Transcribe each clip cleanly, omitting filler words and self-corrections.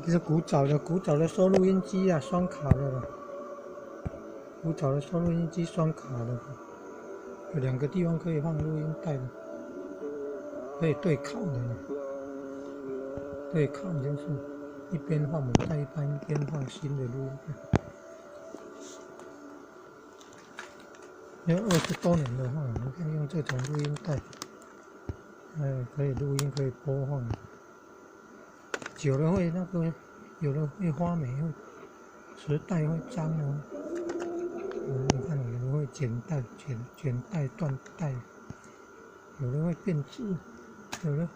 这是古早的收录音机啊，双卡的了。古早的收录音机双卡的，有2个地方可以放录音带的，可以对抗的。对抗就是一边放母带，一边放新的录音带。要20多年的话，你看用这种录音带，可以录音，可以播放。久了会那个，有的会发霉，会磁带会脏哦。你看，有的会剪带、断带，有的会变质，有的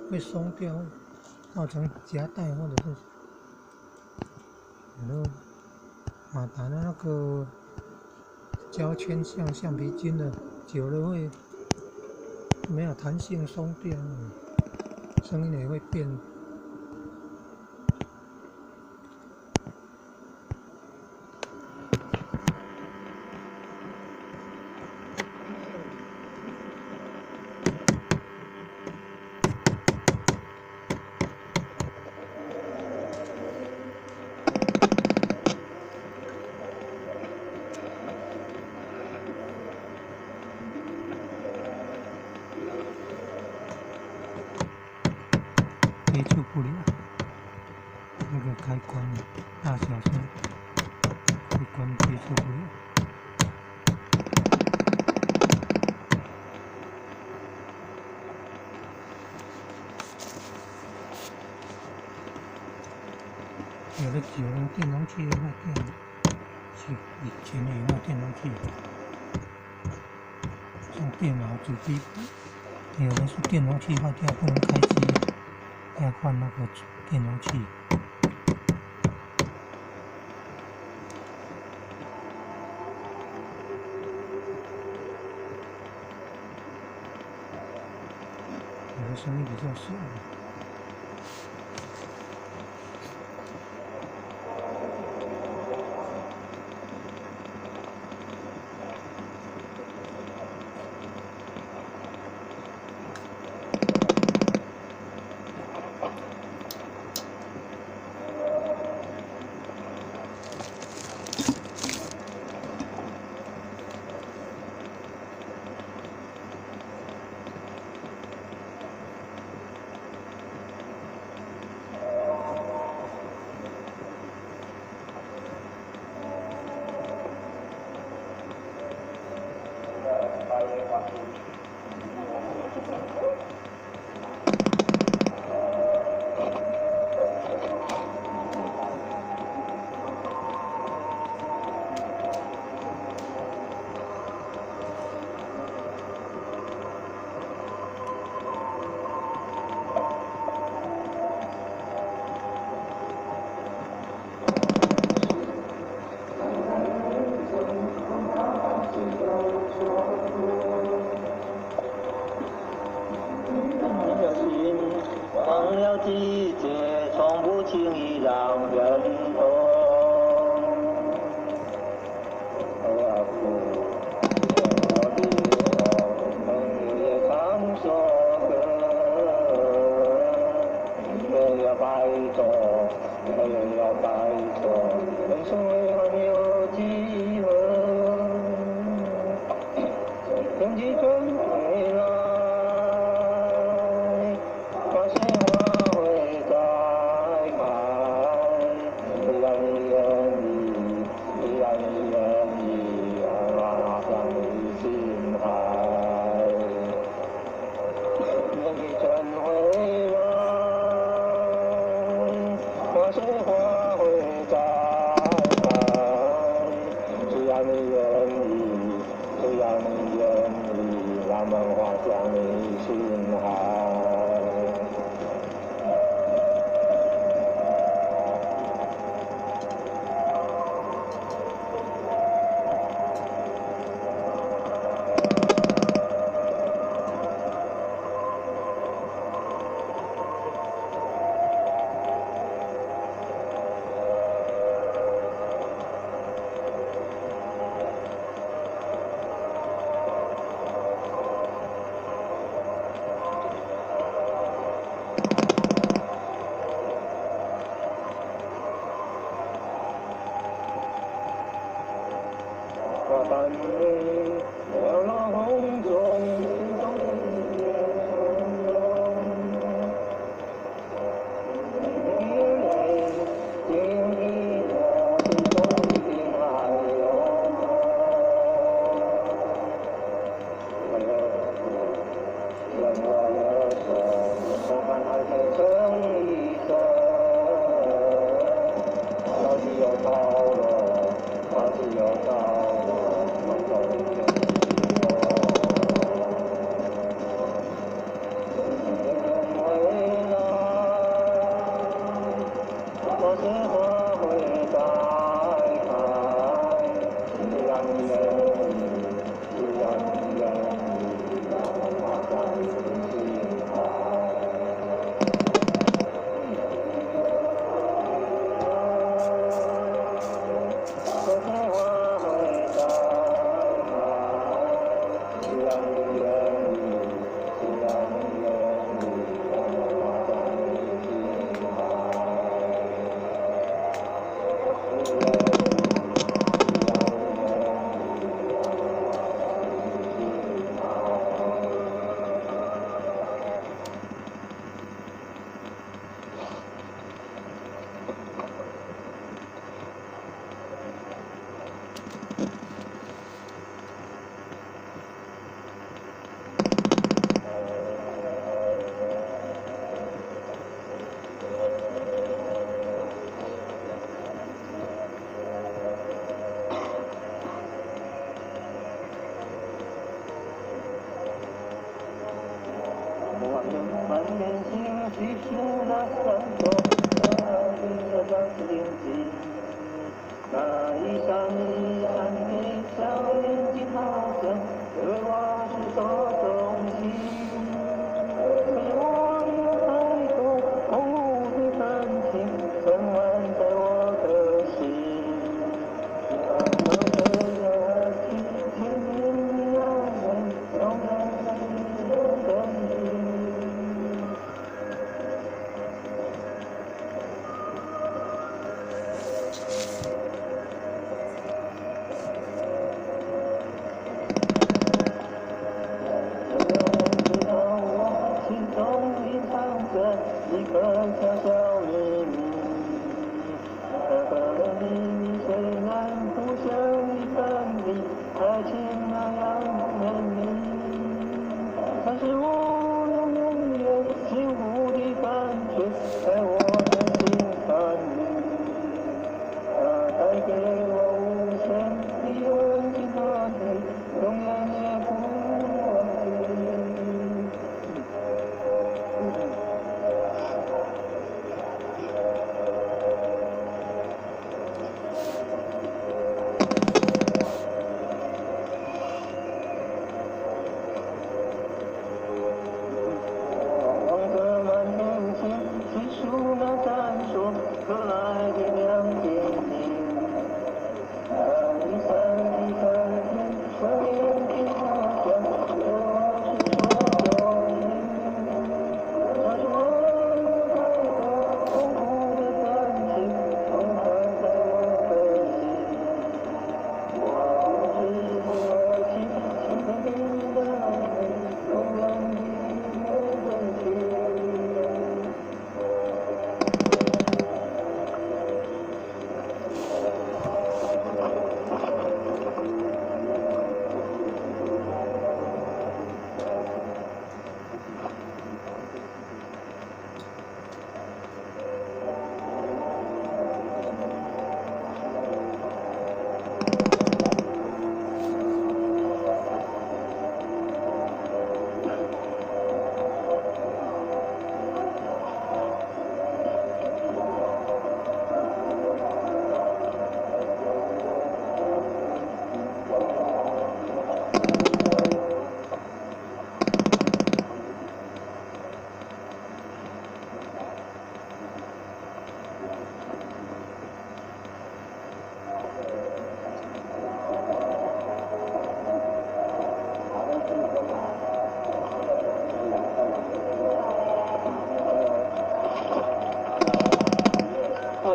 会松掉，造成夹带或者是有的马达的那个胶圈像橡皮筋的，久了会没有弹性松掉，声音也会变。接触不了那个开关大小声，开关接触不了。有的久了电容器会坏掉，以前也有电容器，像电脑主机，有的是电容器坏掉不能开机，要换那个电容器。有的声音比较小。忘了季节，从不轻易让人懂。我苦，我的痛，梦也唱首歌。没有白走，没有白走，人生为何没有机会？天气真回来。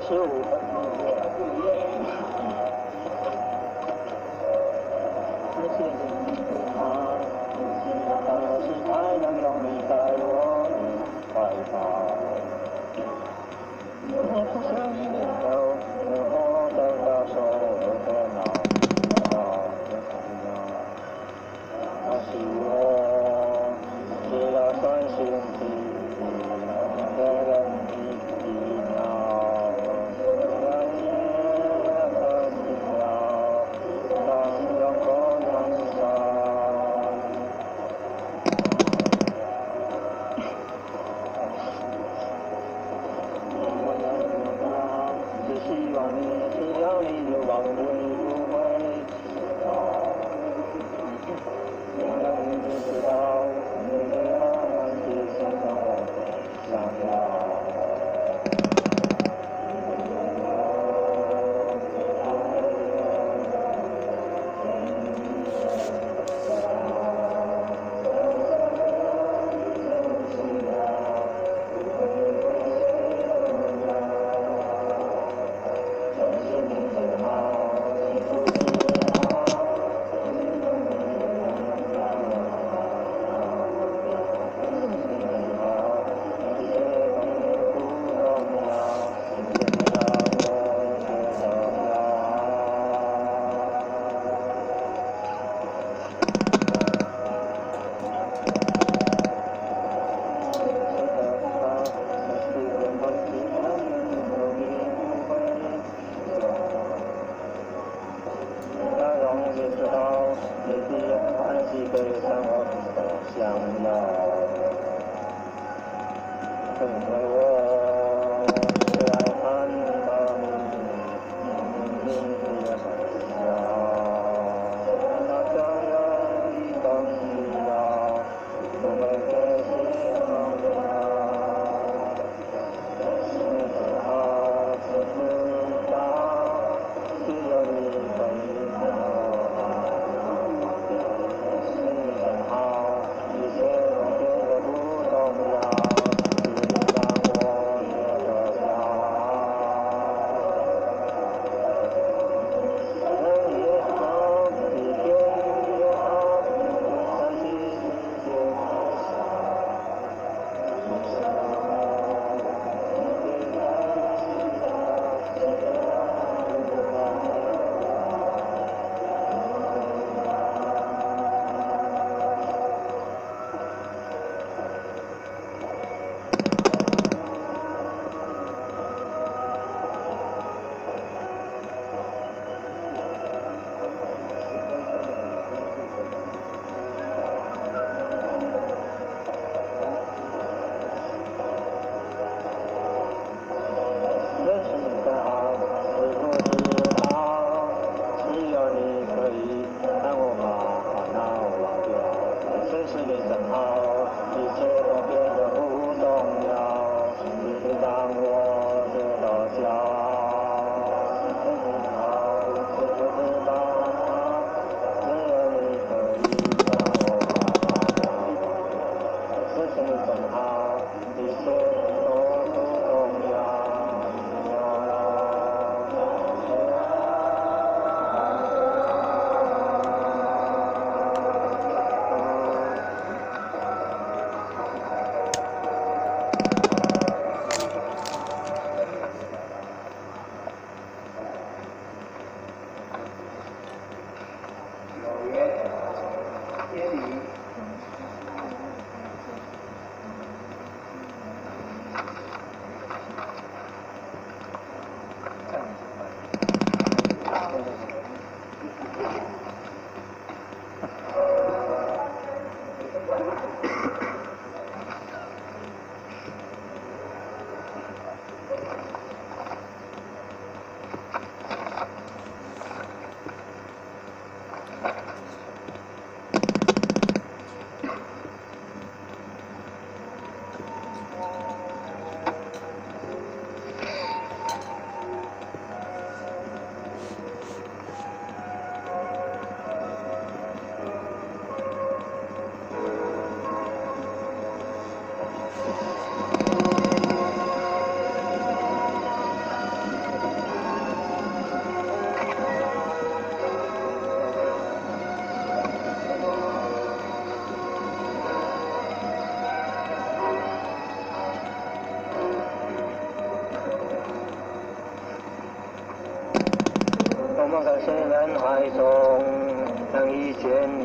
25。在深人海中能遇见你，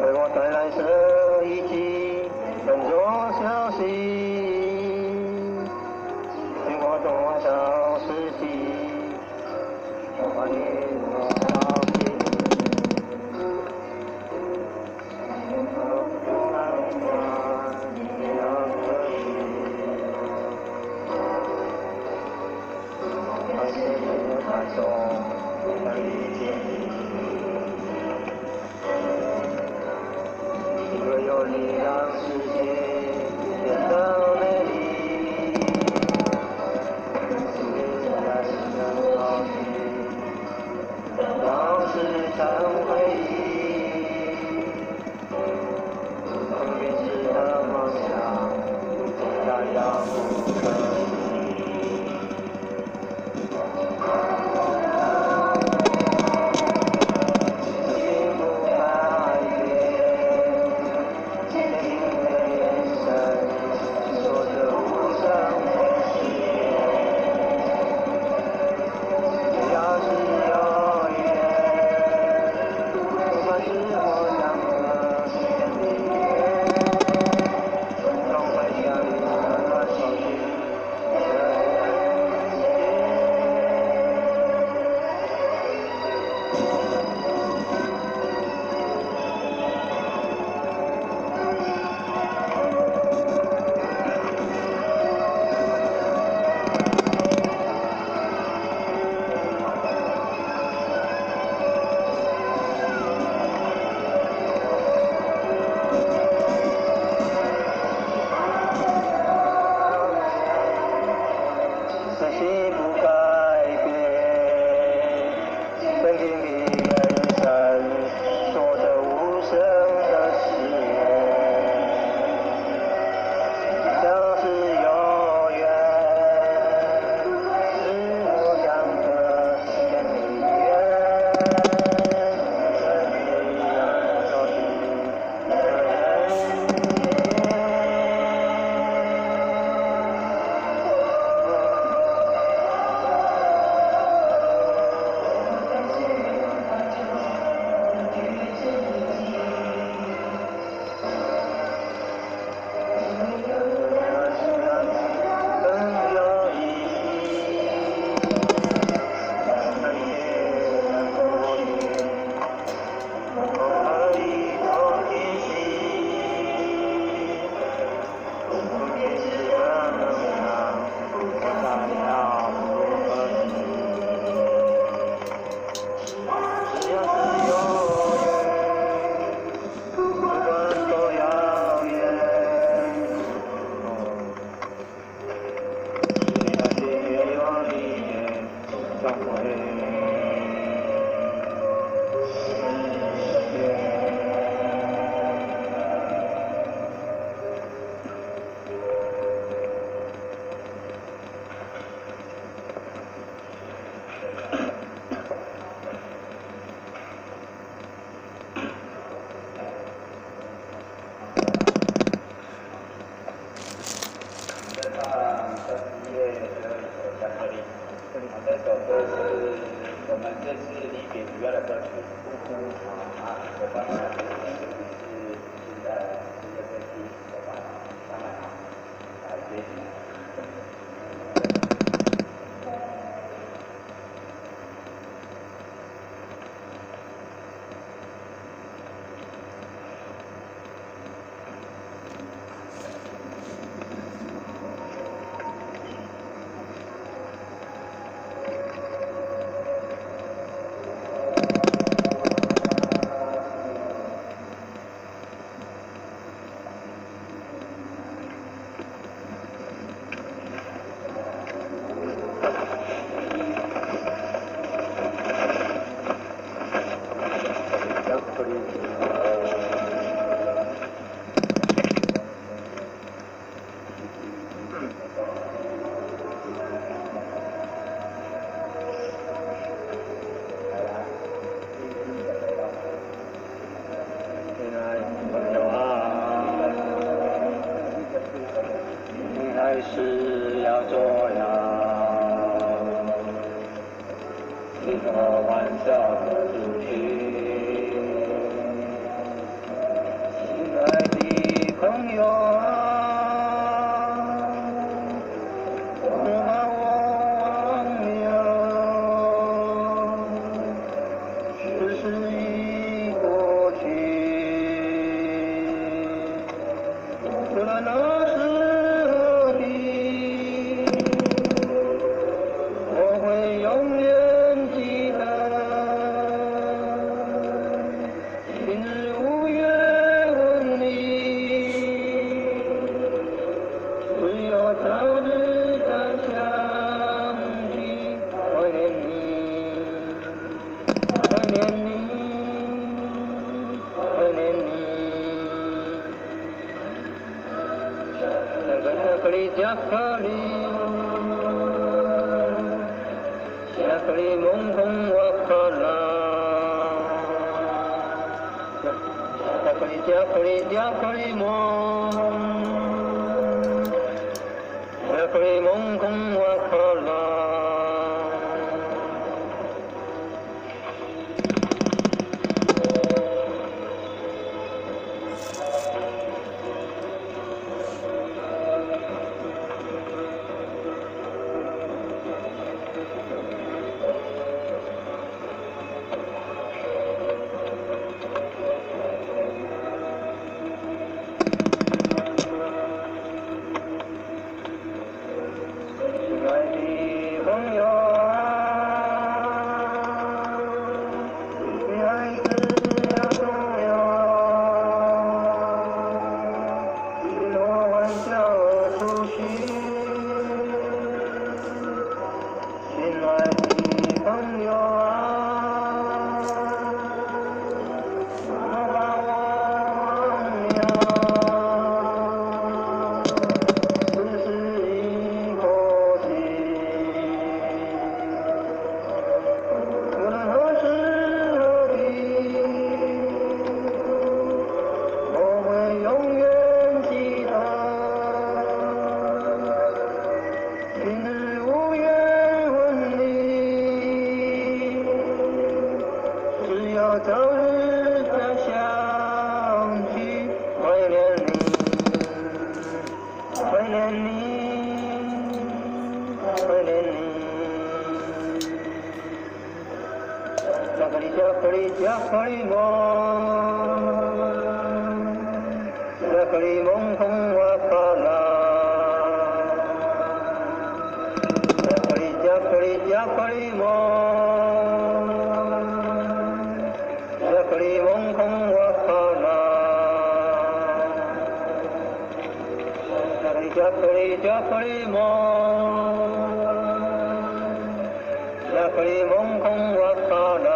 为我带来这一季更多消息，经过多少世纪，我把你我牢记。这首歌是我们这次离别主要的歌曲。我帮他这个是世界各地我把当然学习。还是要做呀，一个玩笑的主题。亲爱的朋友啊，别把我忘了，世事已过去，不然那时。永远记得，今日五月婚礼，只有早日再相聚，怀念你，怀念你，怀念你。巧克力，巧克力。巧克力梦空我可能，巧克力巧克力巧克力梦，巧克力梦空我可能。早日再相聚，怀念你，怀念你，怀念你。巧克力，巧克力，巧克力梦，巧克力梦空我可能。巧克力，巧克力，巧克力梦。巧克力梦空我可能，巧克力巧克力梦，巧克力梦空我可能，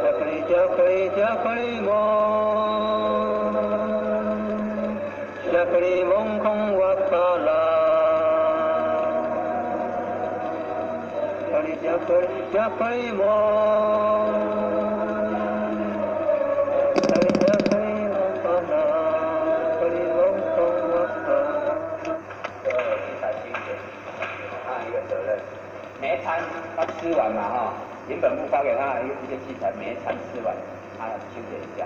巧克力巧克力巧克力梦，巧克力梦空我可能。巧克力，巧克力梦，巧克力梦可能，巧克力梦空我可能。这是台新的。嘛哈，原本部发给他一个器材，每一餐吃完，他清洁一下。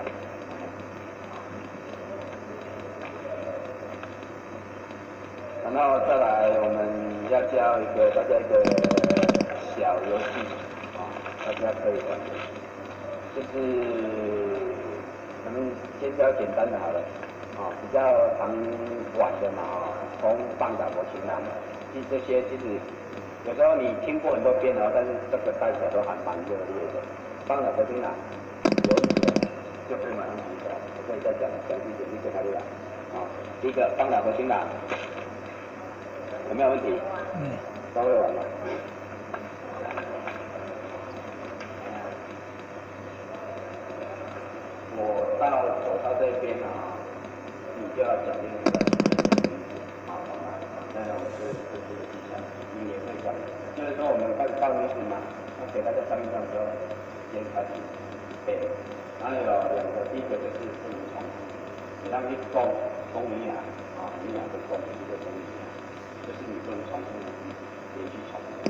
然后再来，我们要教大家一个小游戏啊，大家可以玩，就是可能先教简单的好了，啊，比较常玩的嘛，从放倒过去那的，这些其实有时候你听过很多遍了，但是这个带起来都还蛮热烈的。放倒过去哪，有意思就可以马上记起来。我可以再讲详细一点，你跟他来啊。第一个放倒过去哪。有没有问题？都会玩吗？我走到这边啊，你就要讲这个好，那我是技巧，你也会讲，就是说我们开始报名词嘛，那给大家上面上时候，先开始背，然后有两个，第一个就是不能重复，给他们去公营啊，你两个公一个公营。就是你不能重复连续重复，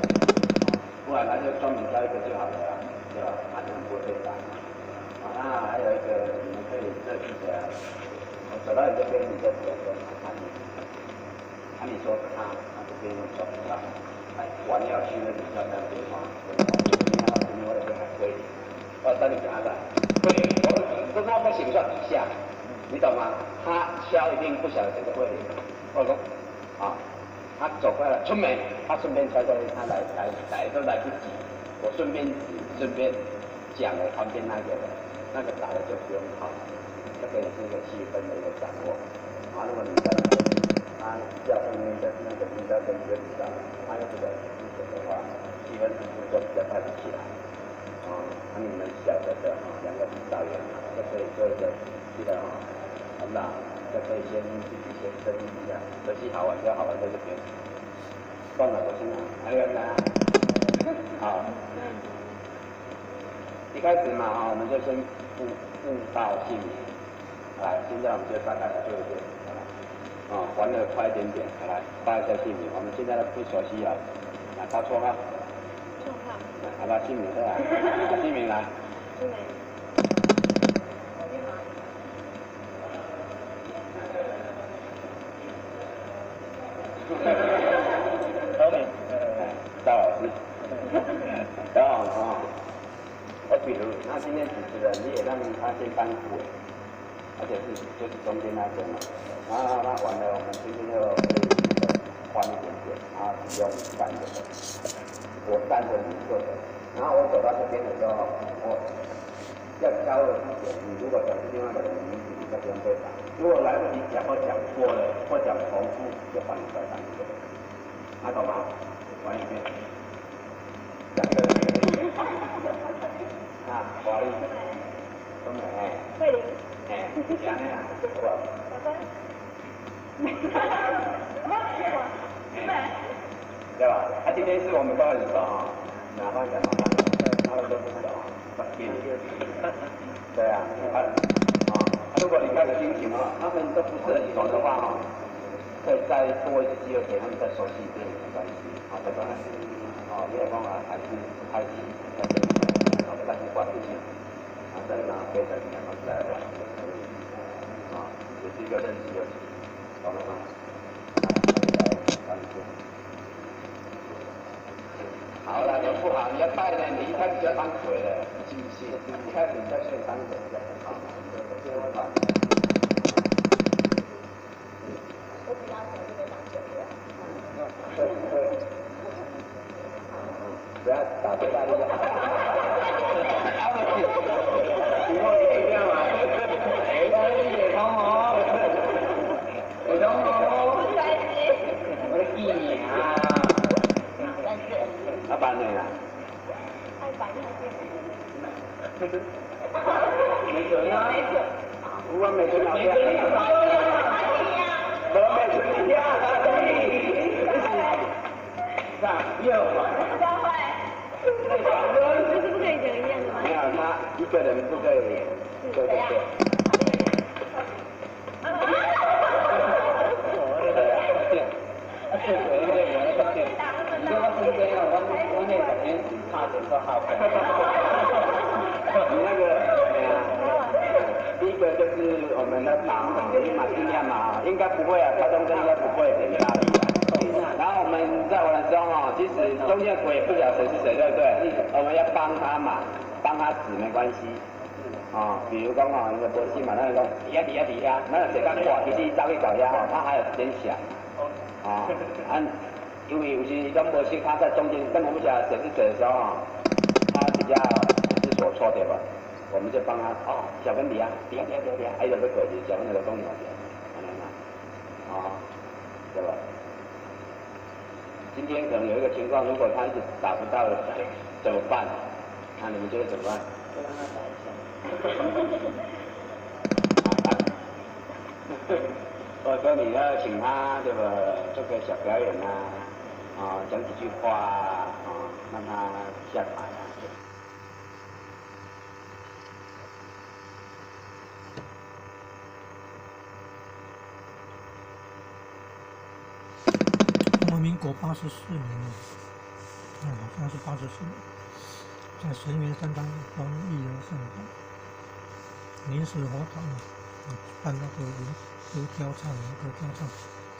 不然他就专门挑一个就好了呀，对吧？他就不会被打。那还有一个，你们可以设计起来，我走到你这边，你就走说你说他这边用手上，玩了去那里叫那边嘛，因为我也会喊归零，到这里给他的归零，我他不行算底下，你懂吗？他敲一定不晓得谁是归零，我说啊。他走过来了，春梅，他顺便猜猜他来都来不及，我顺便讲了旁边那个打的就不用靠，这个也是一个气氛的一个掌握。然后如果你在他叫后面的那个比较跟学比较，他又不在之前的话，气氛就比较带不起来。那你们小的两个指导员就可以做一个记得很好。就可以自己先设计一下，游戏好玩就好玩在这边。放了多少还有呢？好，一开始嘛我们就先报姓名。来，现在我们就大概来做一遍。玩的快一点点，来报一下姓名。我们现在都不熟悉啊，来报绰号。绰号。好吧，姓名出来，姓名来。姓名。赵老师，然后我比如他今天主持人，你也让他先当主委，而且就是中间那个嘛，然后他完了，我们今天就换一点点，然后只用站着的，我站着你坐着，然后我走到这边的时候，我要挑了一点，你如果讲另外的人名字，你就不用对打，如果来不及讲或讲错了或讲重复，就换你再当一个。还懂吗？玩一遍。两个人。不好意思。东美。慧玲。讲呀，好不好？对吧？今天是我们都很熟哪方讲他们都不熟对啊，如果你开始心情他们都不是很熟的话可以再多一次机会给他们再熟悉一遍没关系，这个没有办法还是开启在这里，但是关闭性，再拿别的然后再玩，也是一个认识游戏，懂了吗？好了，都不好，你要带呢，你一开始就要当鬼了，信不信？一开始你就先当鬼的，好，这个吧。不要打太大力。以后也这样嘛。野同学，野同学，我的记忆啊。阿爸呢？爱白那边。没准啊。我没准老师。我没准你呀。6。不是不可以讲一样的吗？没有，他一个人不可以。对。我那个天差点到立马尽量嘛，应该不会啊，高中生应该不会很压力啊。然后我们在玩的时候哈，其实中间鬼也不晓得谁是谁，对不对？我们要帮他嘛，帮他指没关系。比如讲那个博士嘛，那个底下，那谁刚挂，其实早去搞遐他还有时间想。因为有些跟博士他在中间根本不晓得谁是谁的时候他比较不知所措，对吧？我们就帮他小分底下，还有个鬼子，小分那个公牛的，对吧？今天可能有一个情况，如果他一直打不到怎么办？那你们觉得怎么办？就让他打一下。或者说你要请他这个做个小表演讲几句话让他下台中华民国84年好像是84年，在神源山当中义而圣堂临时活动办那个歌跳唱，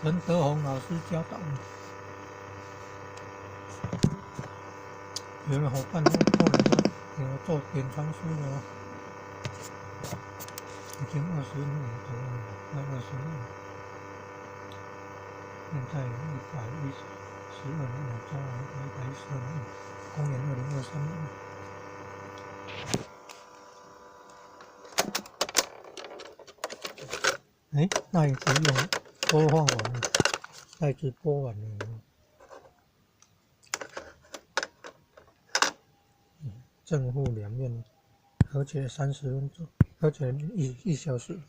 陈德宏老师教导有了伙伴后来就有做点传书了，已经20年多了，快20年。现在有112年了，中华112年，公元2023年。那已经用播放完了，再次播完了。正负两面，而且30分钟，而且1小时。